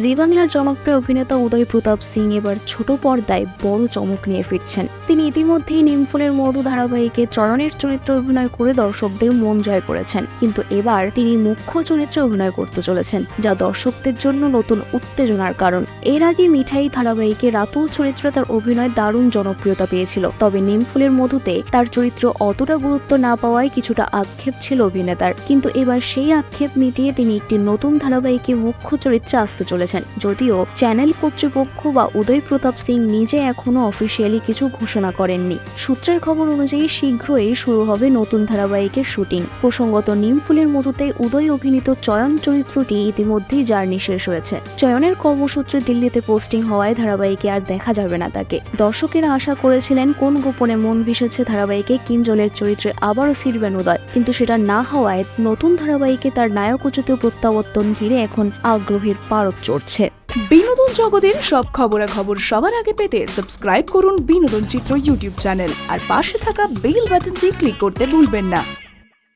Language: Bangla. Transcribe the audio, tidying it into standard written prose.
জি বাংলার জনপ্রিয় অভিনেতা উদয় প্রতাপ সিং এবার ছোট পর্দায় বড় চমক নিয়ে ফিরছেন। তিনি ইতিমধ্যেই নিমফুলের মধু ধারাবাহিকে চয়নের চরিত্রে অভিনয় করে দর্শকদের মন জয় করেছেন, কিন্তু এবার তিনি মুখ্য চরিত্রে অভিনয় করতে চলেছেন, যা দর্শকদের জন্য নতুন উত্তেজনার কারণ। এর আগে মিঠাই ধারাবাহিকে রাতুল চরিত্রে তার অভিনয় দারুণ জনপ্রিয়তা পেয়েছিল, তবে নিমফুলের মধুতে তার চরিত্র অতটা গুরুত্ব না পাওয়ায় কিছুটা আক্ষেপ ছিল অভিনেতার। কিন্তু এবার সেই আক্ষেপ মিটিয়ে তিনি একটি নতুন ধারাবাহিকে মুখ্য চরিত্রে আসতে চলেছেন, যদিও চ্যানেল কর্তৃপক্ষ বা উদয় প্রতাপ সিং নিজে এখনো অফিসিয়ালি কিছু ঘোষণা করেননি। সূত্রের খবর অনুযায়ী শীঘ্রই শুরু হবে নতুন ধারাবাহিকের শুটিং। প্রসঙ্গত, নিমফুলের মধুতে উদয় অভিনীত চয়ন চরিত্রটি ইতিমধ্যেই জার্নি শেষ হয়েছে। চয়নের কর্মসূত্রে দিল্লিতে পোস্টিং হওয়ায় ধারাবাহিকে আর দেখা যাবে না তাকে। দর্শকেরা আশা করেছিলেন কোন গোপনে মন ভেসেছে ধারাবাহিকে কিঞ্জলের চরিত্রে আবারও ফিরবেন উদয়, কিন্তু সেটা না হওয়ায় নতুন ধারাবাহিকে তার নায়কোচিত প্রত্যাবর্তন ঘিরে এখন আগ্রহের পারদ চড়ছে। বিনোদন জগতের সব খবরাখবর সবার আগে পেতে সাবস্ক্রাইব করুন বিনোদন চিত্র ইউটিউব চ্যানেল আর পাশে থাকা বেল বাটনটি ক্লিক করতে ভুলবেন না।